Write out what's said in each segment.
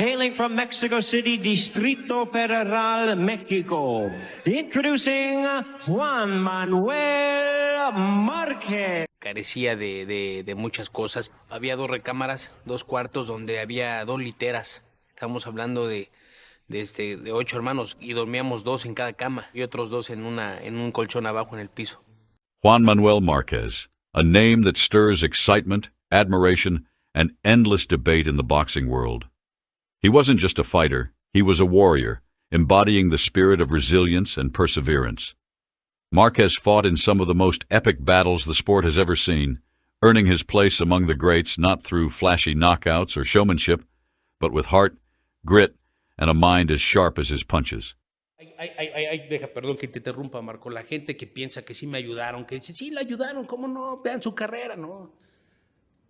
hailing from Mexico City, Distrito Federal, Mexico. Introducing Juan Manuel Márquez. Carecía de muchas cosas. Había 2 recámaras, 2 cuartos donde había 2 literas. Estamos hablando de 8 hermanos y dormíamos 2 en cada cama y otros 2 en un colchón abajo en el piso. Juan Manuel Márquez, a name that stirs excitement, admiration, and endless debate in the boxing world. He wasn't just a fighter, he was a warrior, embodying the spirit of resilience and perseverance. Márquez fought in some of the most epic battles the sport has ever seen, earning his place among the greats not through flashy knockouts or showmanship, but with heart, grit, and a mind as sharp as his punches. Perdón que te interrumpa, Marco. La gente que piensa que sí me ayudaron, que dice, sí, le ayudaron, ¿cómo no? Vean su carrera, ¿no?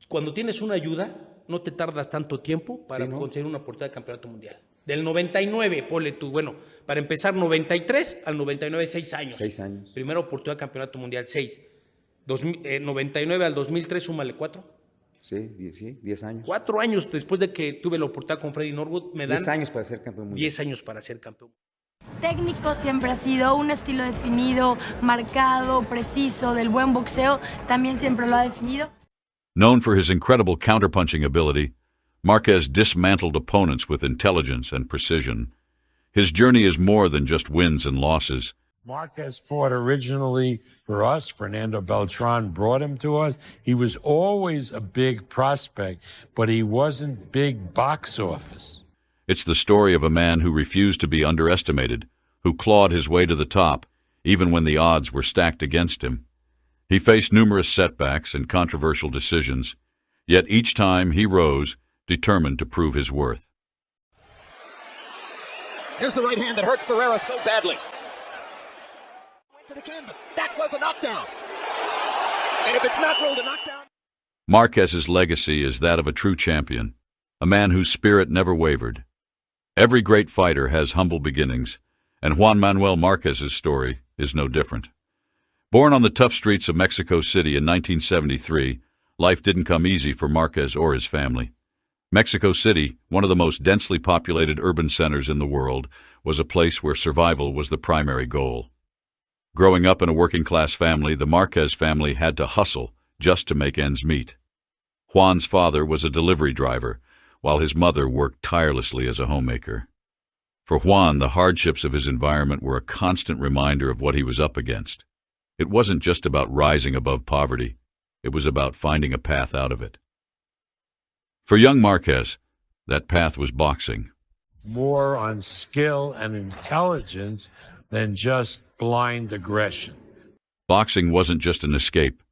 Cuando tienes una ayuda, no te tardas tanto tiempo para conseguir una oportunidad de campeonato mundial. Del 99, ponle tú, bueno, para empezar 93 al 99, 6 años. 6 años. Primera oportunidad de campeonato mundial, 6. 99 al 2003, súmale 4. Sí, 10 años. 4 años después de que tuve la oportunidad con Freddy Norwood, me dan 10 años para ser campeón mundial. 10 años para ser campeón. Técnico siempre ha sido un estilo definido, marcado, preciso, del buen boxeo, también siempre lo ha definido. Known for his incredible counterpunching ability, Márquez dismantled opponents with intelligence and precision. His journey is more than just wins and losses. Márquez fought originally for us. Fernando Beltran brought him to us. He was always a big prospect, but he wasn't big box office. It's the story of a man who refused to be underestimated, who clawed his way to the top, even when the odds were stacked against him. He faced numerous setbacks and controversial decisions, yet each time he rose, determined to prove his worth. Here's the right hand that hurts Barrera so badly. Went to the canvas. That was a knockdown. And if it's not ruled a knockdown... Márquez's legacy is that of a true champion, a man whose spirit never wavered. Every great fighter has humble beginnings, and Juan Manuel Márquez's story is no different. Born on the tough streets of Mexico City in 1973, life didn't come easy for Márquez or his family. Mexico City, one of the most densely populated urban centers in the world, was a place where survival was the primary goal. Growing up in a working-class family, the Márquez family had to hustle just to make ends meet. Juan's father was a delivery driver, while his mother worked tirelessly as a homemaker. For Juan, the hardships of his environment were a constant reminder of what he was up against. It wasn't just about rising above poverty. It was about finding a path out of it. For young Márquez, that path was boxing. More on skill and intelligence than just blind aggression. Boxing wasn't just an escape.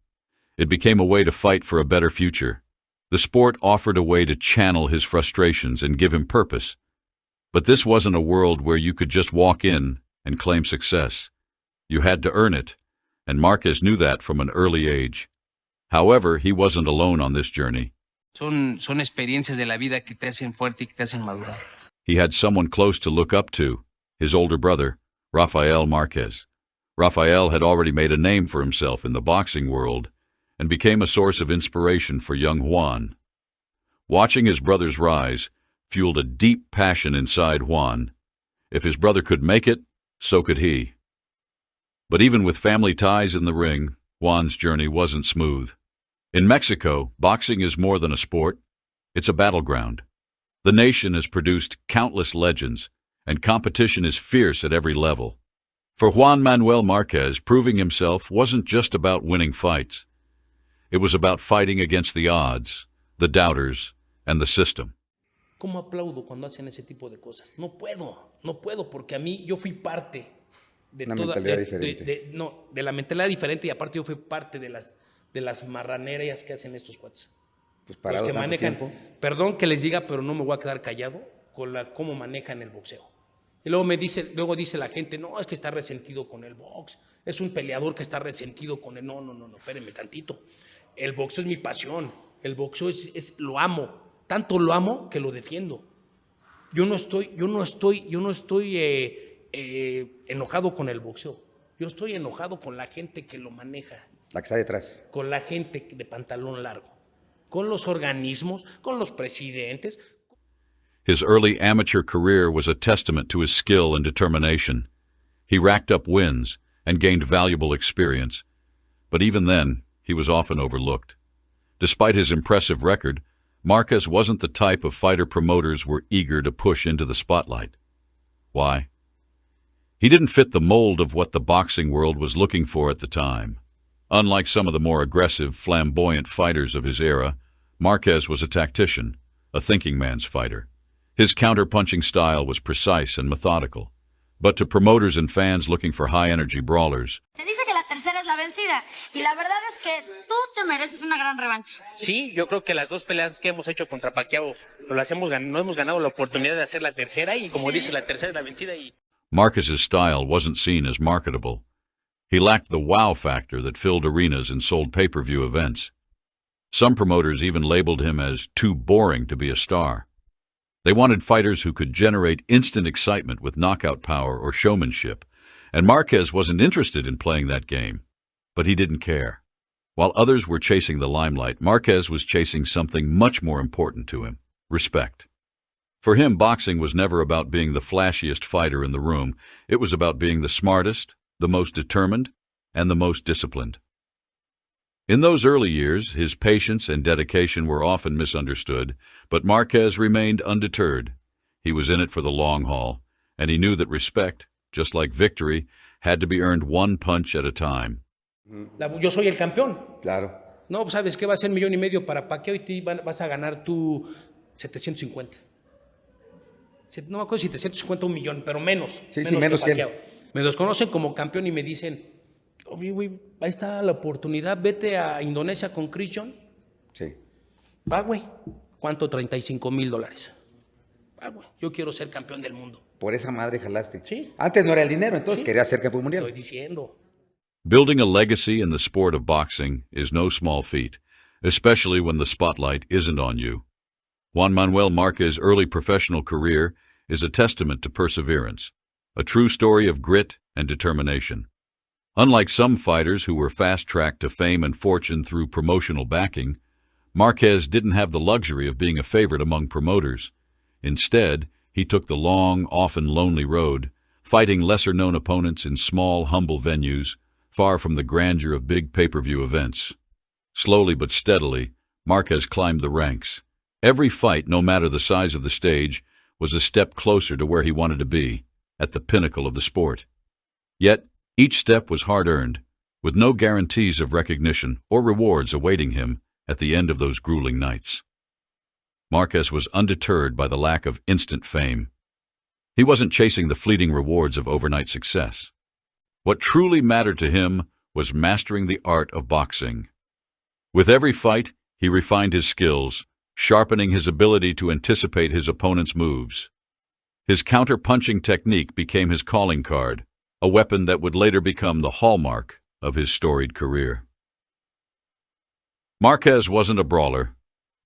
It became a way to fight for a better future. The sport offered a way to channel his frustrations and give him purpose. But this wasn't a world where you could just walk in and claim success. You had to earn it, and Márquez knew that from an early age. However, he wasn't alone on this journey. Son experiencias de la vida que te hacen fuerte y que te hacen madurar. He had someone close to look up to, his older brother, Rafael Márquez. Rafael had already made a name for himself in the boxing world and became a source of inspiration for young Juan. Watching his brother's rise fueled a deep passion inside Juan. If his brother could make it, so could he. But even with family ties in the ring, Juan's journey wasn't smooth. In Mexico, boxing is more than a sport. It's a battleground. The nation has produced countless legends, and competition is fierce at every level. For Juan Manuel Márquez, proving himself wasn't just about winning fights. It was about fighting against the odds, the doubters, and the system. ¿Cómo aplaudo cuando hacen ese tipo de cosas? No puedo, porque a mí yo fui parte de una toda mentalidad diferente. De la mentalidad diferente, y aparte yo fui parte de las marraneras que hacen estos cuates. Pues parado los que tanto manejan, tiempo. perdón que les diga, pero no me voy a quedar callado con cómo manejan el boxeo. Y luego dice la gente, no, es que está resentido con el box, es un peleador que está resentido con el... No, espérenme tantito. El boxeo es mi pasión, el boxeo lo amo, tanto lo amo que lo defiendo. Yo no estoy enojado con el boxeo, yo estoy enojado con la gente que lo maneja. La que está detrás. Con la gente de pantalón largo, con los organismos, con los presidentes. His early amateur career was a testament to his skill and determination. He racked up wins and gained valuable experience, but even then, he was often overlooked. Despite his impressive record, Márquez wasn't the type of fighter promoters were eager to push into the spotlight. Why? He didn't fit the mold of what the boxing world was looking for at the time. Unlike some of the more aggressive, flamboyant fighters of his era, Márquez was a tactician, a thinking man's fighter. His counter-punching style was precise and methodical. But to promoters and fans looking for high-energy brawlers, Se dice que la tercera es la vencida, y la verdad es que tú te mereces una gran revancha. Sí, yo creo que las dos peleas que hemos hecho contra Pacquiao no hemos ganado la oportunidad de hacer la tercera y como dice, la tercera es la vencida y... Márquez's style wasn't seen as marketable. He lacked the wow factor that filled arenas and sold pay-per-view events. Some promoters even labeled him as too boring to be a star. They wanted fighters who could generate instant excitement with knockout power or showmanship, and Márquez wasn't interested in playing that game. But he didn't care. While others were chasing the limelight, Márquez was chasing something much more important to him: respect. For him, boxing was never about being the flashiest fighter in the room. It was about being the smartest, the most determined, and the most disciplined. In those early years, his patience and dedication were often misunderstood, but Márquez remained undeterred. He was in it for the long haul, and he knew that respect, just like victory, had to be earned one punch at a time. Yo soy el campeón. Claro. No, pues sabes que va a ser 1,5 millones para Pacquiao y vas a ganar tú 750. No me acuerdo si 750 o 1,000,000, pero menos. Sí, que menos que él. Pacquiao. Me desconocen como campeón y me dicen, oye, güey, ahí está la oportunidad, vete a Indonesia con Christian. Sí. Va, güey. ¿Cuánto? $35,000. Va, güey. Yo quiero ser campeón del mundo. Por esa madre jalaste. Sí. Antes no era el dinero, entonces Sí. quería ser campeón mundial. Estoy diciendo. Building a legacy in the sport of boxing is no small feat, especially when the spotlight isn't on you. Juan Manuel Márquez's early professional career is a testament to perseverance, a true story of grit and determination. Unlike some fighters who were fast-tracked to fame and fortune through promotional backing, Márquez didn't have the luxury of being a favorite among promoters. Instead, he took the long, often lonely road, fighting lesser-known opponents in small, humble venues, far from the grandeur of big pay-per-view events. Slowly but steadily, Márquez climbed the ranks. Every fight, no matter the size of the stage, was a step closer to where he wanted to be, at the pinnacle of the sport. Yet, each step was hard-earned, with no guarantees of recognition or rewards awaiting him at the end of those grueling nights. Márquez was undeterred by the lack of instant fame. He wasn't chasing the fleeting rewards of overnight success. What truly mattered to him was mastering the art of boxing. With every fight, he refined his skills, sharpening his ability to anticipate his opponent's moves. His counter-punching technique became his calling card, a weapon that would later become the hallmark of his storied career. Márquez wasn't a brawler,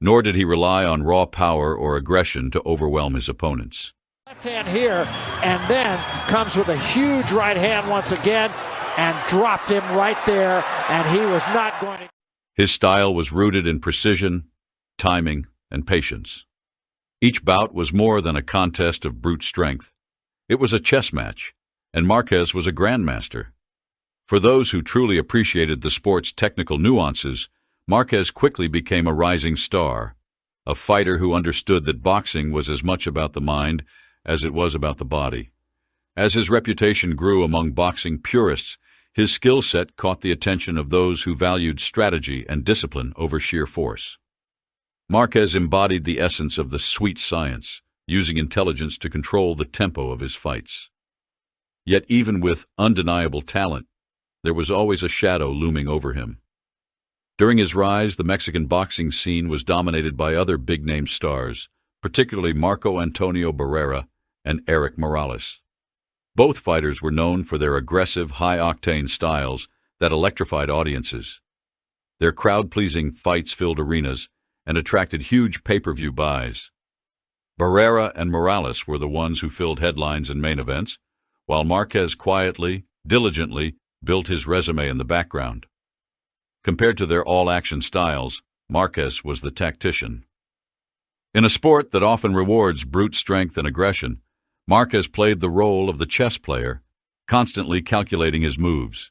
nor did he rely on raw power or aggression to overwhelm his opponents. Left hand here, and then comes with a huge right hand once again, and dropped him right there, and he was not going to... His style was rooted in precision, timing, and patience. Each bout was more than a contest of brute strength. It was a chess match, and Márquez was a grandmaster. For those who truly appreciated the sport's technical nuances, Márquez quickly became a rising star, a fighter who understood that boxing was as much about the mind as it was about the body. As his reputation grew among boxing purists, his skill set caught the attention of those who valued strategy and discipline over sheer force. Márquez embodied the essence of the sweet science, using intelligence to control the tempo of his fights. Yet even with undeniable talent, there was always a shadow looming over him. During his rise, the Mexican boxing scene was dominated by other big-name stars, particularly Marco Antonio Barrera and Erik Morales. Both fighters were known for their aggressive, high-octane styles that electrified audiences. Their crowd-pleasing fights filled arenas and attracted huge pay-per-view buys. Barrera and Morales were the ones who filled headlines and main events, while Márquez quietly, diligently built his resume in the background. Compared to their all-action styles, Márquez was the tactician. In a sport that often rewards brute strength and aggression, Marquez played the role of the chess player, constantly calculating his moves.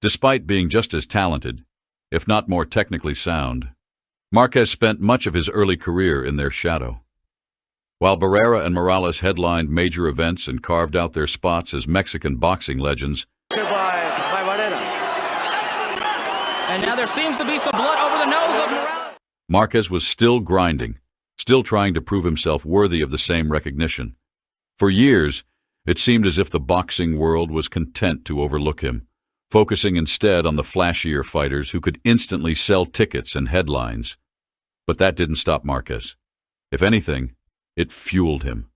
Despite being just as talented, if not more technically sound, Marquez spent much of his early career in their shadow. While Barrera and Morales headlined major events and carved out their spots as Mexican boxing legends, and now there seems to be some blood over the nose of Morales. Marquez was still grinding, still trying to prove himself worthy of the same recognition. For years, it seemed as if the boxing world was content to overlook him, focusing instead on the flashier fighters who could instantly sell tickets and headlines. But that didn't stop Marquez. If anything, it fueled him.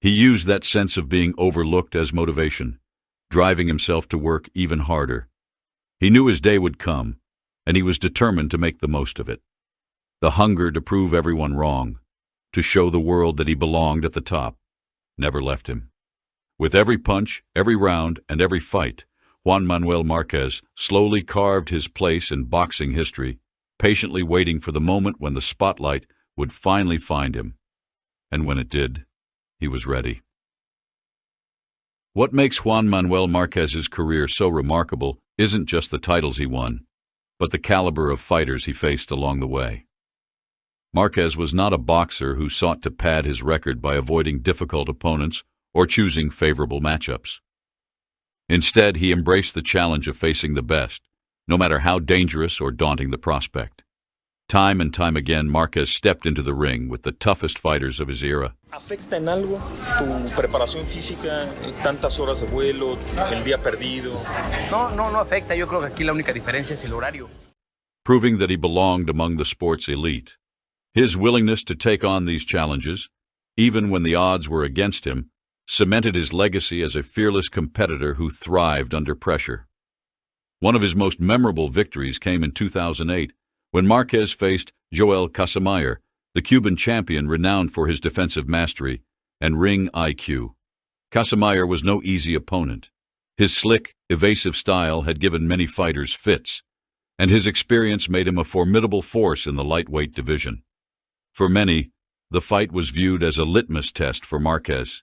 He used that sense of being overlooked as motivation, driving himself to work even harder. He knew his day would come, and he was determined to make the most of it. The hunger to prove everyone wrong, to show the world that he belonged at the top, never left him. With every punch, every round, and every fight, Juan Manuel Márquez slowly carved his place in boxing history, patiently waiting for the moment when the spotlight would finally find him. And when it did, he was ready. What makes Juan Manuel Márquez's career so remarkable isn't just the titles he won, but the caliber of fighters he faced along the way. Marquez was not a boxer who sought to pad his record by avoiding difficult opponents or choosing favorable matchups. Instead, he embraced the challenge of facing the best, no matter how dangerous or daunting the prospect. Time and time again, Marquez stepped into the ring with the toughest fighters of his era. ¿Afecta en algo tu preparación física, tantas horas de vuelo, el día perdido? No afecta. Yo creo que aquí la única diferencia es el horario. Proving that he belonged among the sport's elite. His willingness to take on these challenges, even when the odds were against him, cemented his legacy as a fearless competitor who thrived under pressure. One of his most memorable victories came in 2008, when Marquez faced Joel Casamayor, the Cuban champion renowned for his defensive mastery and ring IQ. Casamayor was no easy opponent. His slick, evasive style had given many fighters fits, and his experience made him a formidable force in the lightweight division. For many, the fight was viewed as a litmus test for Marquez.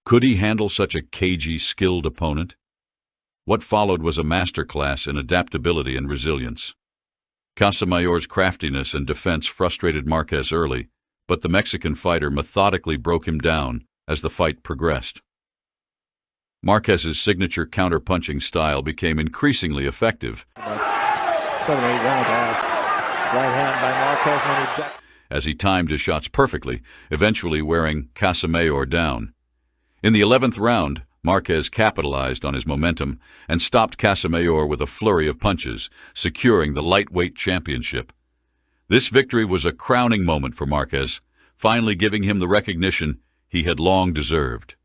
Could he handle such a cagey, skilled opponent? What followed was a masterclass in adaptability and resilience. Casamayor's craftiness and defense frustrated Marquez early, but the Mexican fighter methodically broke him down as the fight progressed. Marquez's signature counter-punching style became increasingly effective. 7 or 8 rounds asked. Right hand by Marquez, and then he as he timed his shots perfectly, eventually wearing Casamayor down. In the 11th round, Marquez capitalized on his momentum and stopped Casamayor with a flurry of punches, securing the lightweight championship. This victory was a crowning moment for Marquez, finally giving him the recognition he had long deserved.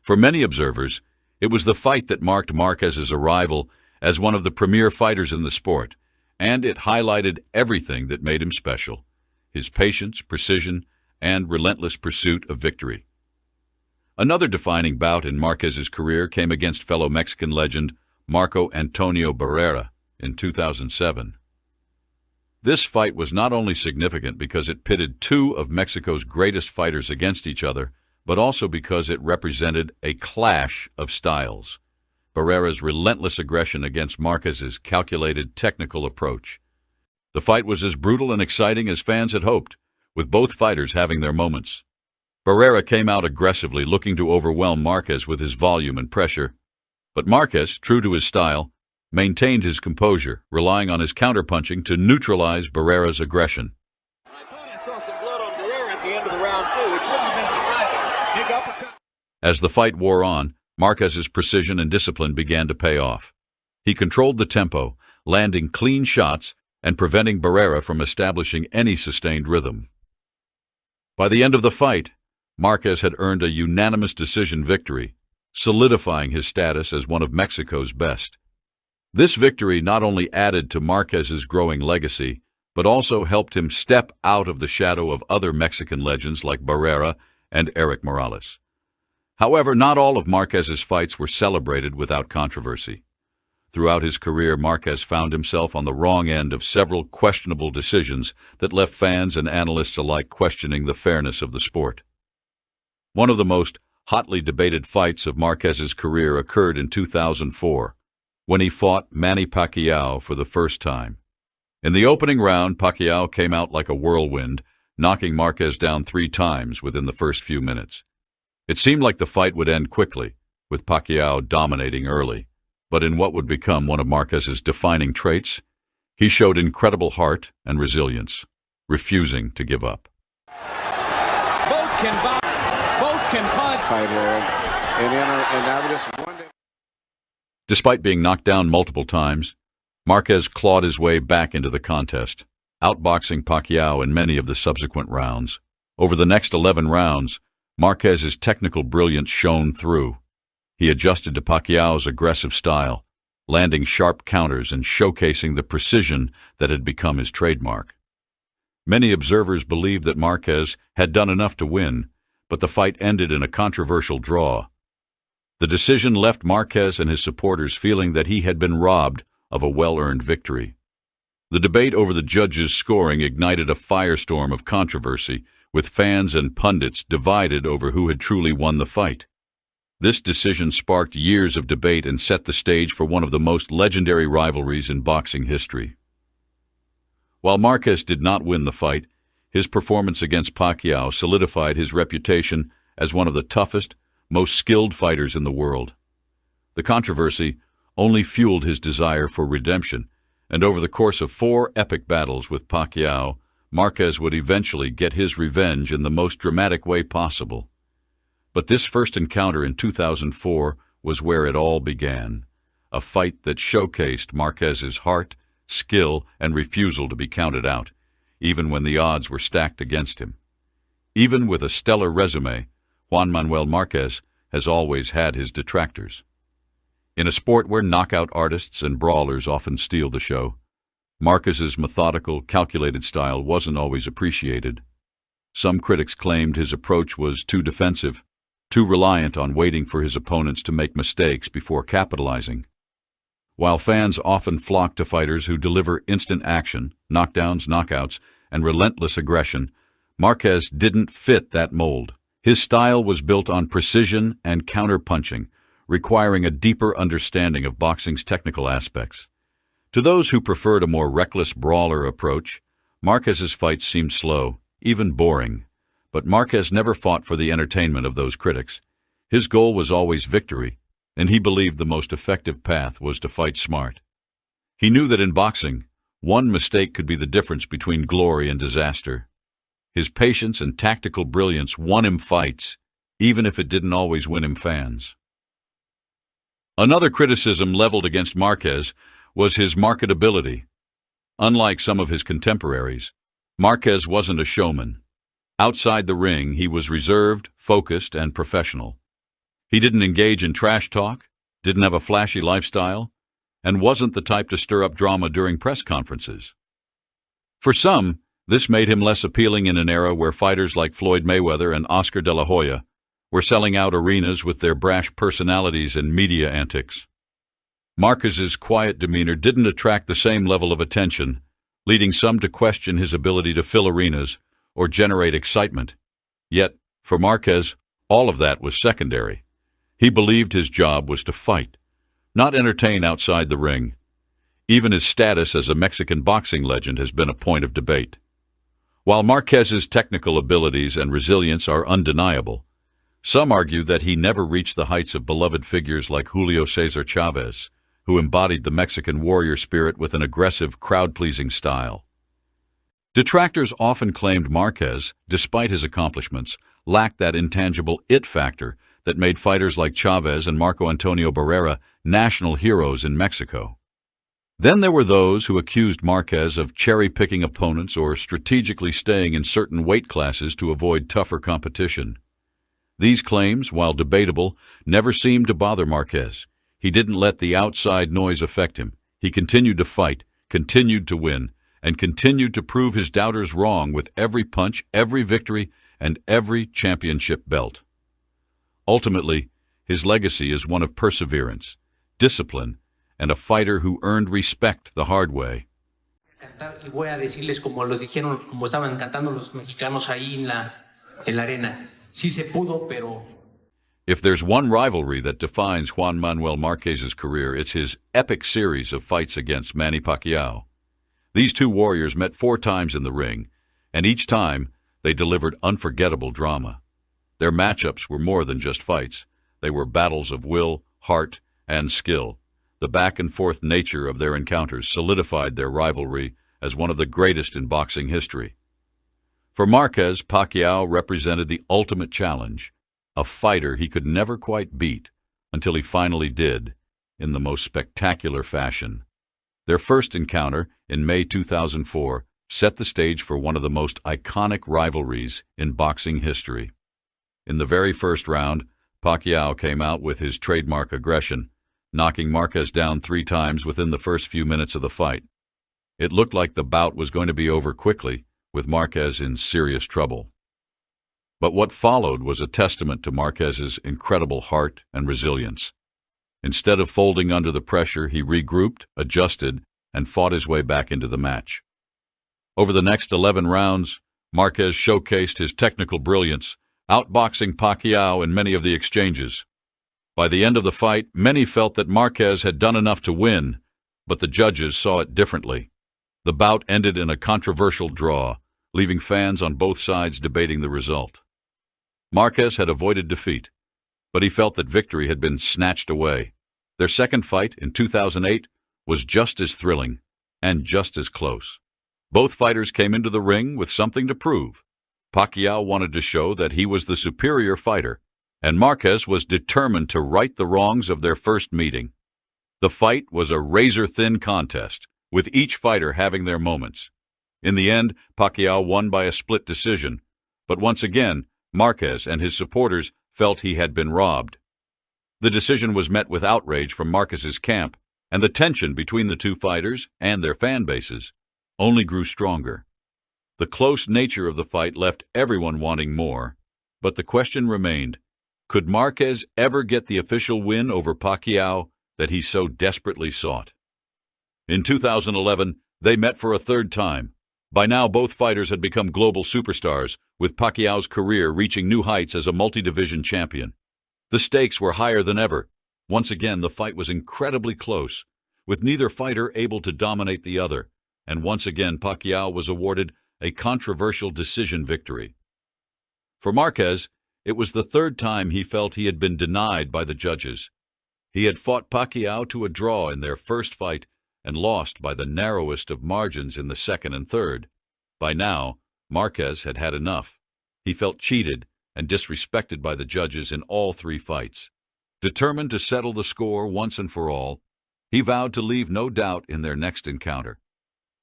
For many observers, it was the fight that marked Marquez's arrival as one of the premier fighters in the sport, and it highlighted everything that made him special: his patience, precision, and relentless pursuit of victory. Another defining bout in Marquez's career came against fellow Mexican legend Marco Antonio Barrera in 2007. This fight was not only significant because it pitted two of Mexico's greatest fighters against each other, but also because it represented a clash of styles. Barrera's relentless aggression against Marquez's calculated, technical approach. The fight was as brutal and exciting as fans had hoped, with both fighters having their moments. Barrera came out aggressively, looking to overwhelm Marquez with his volume and pressure. But Marquez, true to his style, maintained his composure, relying on his counterpunching to neutralize Barrera's aggression. I thought I saw some blood on Barrera at the end of the round, too, which wouldn't have been surprising. Big uppercut. As the fight wore on, Marquez's precision and discipline began to pay off. He controlled the tempo, landing clean shots and preventing Barrera from establishing any sustained rhythm. By the end of the fight, Marquez had earned a unanimous decision victory, solidifying his status as one of Mexico's best. This victory not only added to Marquez's growing legacy, but also helped him step out of the shadow of other Mexican legends like Barrera and Eric Morales. However, not all of Marquez's fights were celebrated without controversy. Throughout his career, Marquez found himself on the wrong end of several questionable decisions that left fans and analysts alike questioning the fairness of the sport. One of the most hotly debated fights of Marquez's career occurred in 2004, when he fought Manny Pacquiao for the first time. In the opening round, Pacquiao came out like a whirlwind, knocking Marquez down 3 times within the first few minutes. It seemed like the fight would end quickly, with Pacquiao dominating early. But in what would become one of Marquez's defining traits, he showed incredible heart and resilience, refusing to give up. Both can box, both can punch. Despite being knocked down multiple times, Marquez clawed his way back into the contest, outboxing Pacquiao in many of the subsequent rounds. Over the next 11 rounds, Marquez's technical brilliance shone through. He adjusted to Pacquiao's aggressive style, landing sharp counters and showcasing the precision that had become his trademark. Many observers believed that Marquez had done enough to win, but the fight ended in a controversial draw. The decision left Marquez and his supporters feeling that he had been robbed of a well-earned victory. The debate over the judges' scoring ignited a firestorm of controversy, with fans and pundits divided over who had truly won the fight. This decision sparked years of debate and set the stage for one of the most legendary rivalries in boxing history. While Marquez did not win the fight, his performance against Pacquiao solidified his reputation as one of the toughest, most skilled fighters in the world. The controversy only fueled his desire for redemption, and over the course of 4 epic battles with Pacquiao, Marquez would eventually get his revenge in the most dramatic way possible. But this first encounter in 2004 was where it all began, a fight that showcased Marquez's heart, skill, and refusal to be counted out, even when the odds were stacked against him. Even with a stellar resume, Juan Manuel Márquez has always had his detractors. In a sport where knockout artists and brawlers often steal the show, Márquez's methodical, calculated style wasn't always appreciated. Some critics claimed his approach was too defensive, too reliant on waiting for his opponents to make mistakes before capitalizing. While fans often flock to fighters who deliver instant action, knockdowns, knockouts, and relentless aggression, Márquez didn't fit that mold. His style was built on precision and counter-punching, requiring a deeper understanding of boxing's technical aspects. To those who preferred a more reckless brawler approach, Márquez's fights seemed slow, even boring. But Márquez never fought for the entertainment of those critics. His goal was always victory, and he believed the most effective path was to fight smart. He knew that in boxing, one mistake could be the difference between glory and disaster. His patience and tactical brilliance won him fights, even if it didn't always win him fans. Another criticism leveled against Márquez was his marketability. Unlike some of his contemporaries, Márquez wasn't a showman. Outside the ring, he was reserved, focused, and professional. He didn't engage in trash talk, didn't have a flashy lifestyle, and wasn't the type to stir up drama during press conferences. For some, this made him less appealing in an era where fighters like Floyd Mayweather and Oscar de la Hoya were selling out arenas with their brash personalities and media antics. Márquez's quiet demeanor didn't attract the same level of attention, leading some to question his ability to fill arenas or generate excitement. Yet, for Márquez, all of that was secondary. He believed his job was to fight, not entertain outside the ring. Even his status as a Mexican boxing legend has been a point of debate. While Márquez's technical abilities and resilience are undeniable, some argue that he never reached the heights of beloved figures like Julio César Chávez, who embodied the Mexican warrior spirit with an aggressive, crowd-pleasing style. Detractors often claimed Márquez, despite his accomplishments, lacked that intangible it factor that made fighters like Chávez and Marco Antonio Barrera national heroes in Mexico. Then there were those who accused Márquez of cherry-picking opponents or strategically staying in certain weight classes to avoid tougher competition. These claims, while debatable, never seemed to bother Márquez. He didn't let the outside noise affect him. He continued to fight, continued to win, and continued to prove his doubters wrong with every punch, every victory, and every championship belt. Ultimately, his legacy is one of perseverance, discipline, and a fighter who earned respect the hard way. Y voy a decirles como los dijeron, como estaban cantando los mexicanos ahí en la arena. Sí se pudo, pero... If there's one rivalry that defines Juan Manuel Márquez's career, it's his epic series of fights against Manny Pacquiao. These two warriors met 4 times in the ring, and each time they delivered unforgettable drama. Their matchups were more than just fights. They were battles of will, heart, and skill. The back-and-forth nature of their encounters solidified their rivalry as one of the greatest in boxing history. For Marquez, Pacquiao represented the ultimate challenge, a fighter he could never quite beat until he finally did, in the most spectacular fashion. Their first encounter in May 2004 set the stage for one of the most iconic rivalries in boxing history. In the very first round, Pacquiao came out with his trademark aggression, knocking Marquez down 3 times within the first few minutes of the fight. It looked like the bout was going to be over quickly, with Marquez in serious trouble. But what followed was a testament to Marquez's incredible heart and resilience. Instead of folding under the pressure, he regrouped, adjusted, and fought his way back into the match. Over the next 11 rounds, Marquez showcased his technical brilliance, outboxing Pacquiao in many of the exchanges. By the end of the fight, many felt that Marquez had done enough to win, but the judges saw it differently. The bout ended in a controversial draw, leaving fans on both sides debating the result. Marquez had avoided defeat, but he felt that victory had been snatched away. Their second fight in 2008 was just as thrilling and just as close. Both fighters came into the ring with something to prove. Pacquiao wanted to show that he was the superior fighter, and Marquez was determined to right the wrongs of their first meeting. The fight was a razor-thin contest, with each fighter having their moments. In the end, Pacquiao won by a split decision, but once again, Marquez and his supporters felt he had been robbed. The decision was met with outrage from Marquez's camp, and the tension between the two fighters and their fan bases only grew stronger. The close nature of the fight left everyone wanting more, but the question remained, could Marquez ever get the official win over Pacquiao that he so desperately sought? In 2011, they met for a third time. By now, both fighters had become global superstars, with Pacquiao's career reaching new heights as a multi-division champion. The stakes were higher than ever. Once again, the fight was incredibly close, with neither fighter able to dominate the other, and once again Pacquiao was awarded a controversial decision victory. For Marquez, it was the third time he felt he had been denied by the judges. He had fought Pacquiao to a draw in their first fight and lost by the narrowest of margins in the second and third. By now, Marquez had had enough. He felt cheated and disrespected by the judges in all 3 fights. Determined to settle the score once and for all, he vowed to leave no doubt in their next encounter.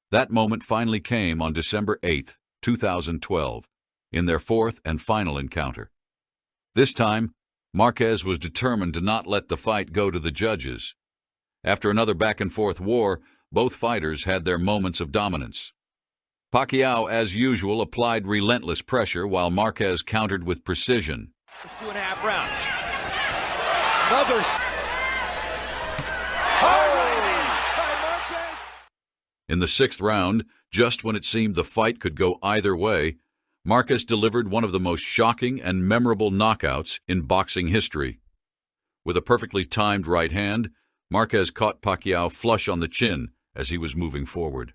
That moment finally came on December 8, 2012, in their 4th and final encounter. This time, Marquez was determined to not let the fight go to the judges. After another back-and-forth war, both fighters had their moments of dominance. Pacquiao, as usual, applied relentless pressure while Marquez countered with precision. 2.5 rounds. Another. In the 6th round, just when it seemed the fight could go either way, Marquez delivered one of the most shocking and memorable knockouts in boxing history. With a perfectly timed right hand, Marquez caught Pacquiao flush on the chin as he was moving forward.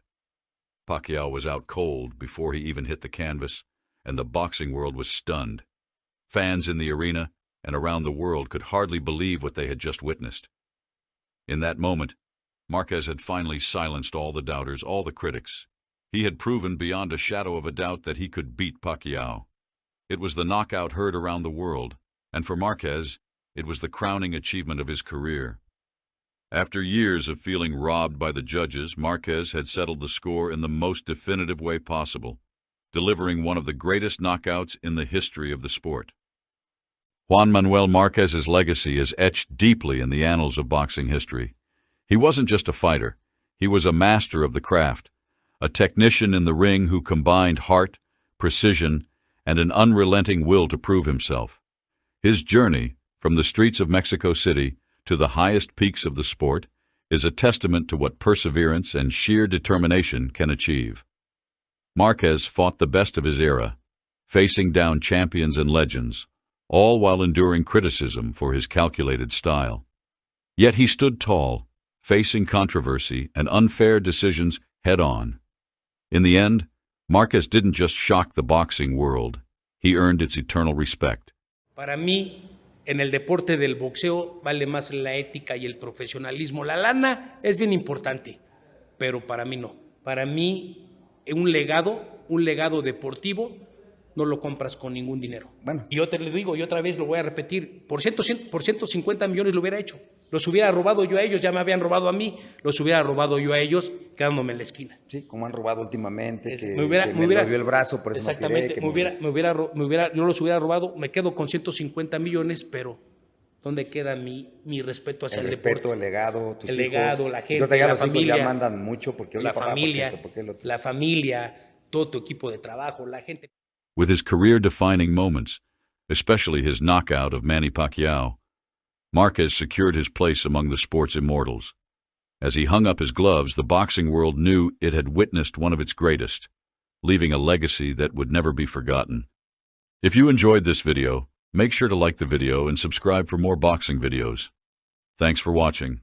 Pacquiao was out cold before he even hit the canvas, and the boxing world was stunned. Fans in the arena and around the world could hardly believe what they had just witnessed. In that moment, Marquez had finally silenced all the doubters, all the critics. He had proven beyond a shadow of a doubt that he could beat Pacquiao. It was the knockout heard around the world, and for Marquez, it was the crowning achievement of his career. After years of feeling robbed by the judges, Marquez had settled the score in the most definitive way possible, delivering one of the greatest knockouts in the history of the sport. Juan Manuel Márquez's legacy is etched deeply in the annals of boxing history. He wasn't just a fighter. He was a master of the craft, a technician in the ring who combined heart, precision, and an unrelenting will to prove himself. His journey, from the streets of Mexico City to the highest peaks of the sport, is a testament to what perseverance and sheer determination can achieve. Marquez fought the best of his era, facing down champions and legends, all while enduring criticism for his calculated style. Yet he stood tall, facing controversy and unfair decisions head-on. In the end, Marquez didn't just shock the boxing world, he earned its eternal respect. Para mí, en el deporte del boxeo vale más la ética y el profesionalismo. La lana es bien importante, pero para mí no. Para mí, un legado deportivo, no lo compras con ningún dinero. Bueno. Y yo te lo digo, y otra vez lo voy a repetir, por 150 millones lo hubiera hecho. Los hubiera robado yo a ellos, ya me habían robado a mí, los hubiera robado yo a ellos, quedándome en la esquina. Sí, como han robado últimamente, que me dio el brazo, por eso exactamente, no tiré. No los hubiera robado, me quedo con 150 millones, pero ¿dónde queda mi respeto hacia el deporte? El respeto, el legado, tus el hijos. legado, la gente, ya la los familia. Hijos ya mandan mucho, porque la papá, familia, porque esto, porque el otro. la familia, todo tu equipo de trabajo, la gente. With his career-defining moments, especially his knockout of Manny Pacquiao, Marquez secured his place among the sport's immortals. As he hung up his gloves, the boxing world knew it had witnessed one of its greatest, leaving a legacy that would never be forgotten. If you enjoyed this video, make sure to like the video and subscribe for more boxing videos. Thanks for watching.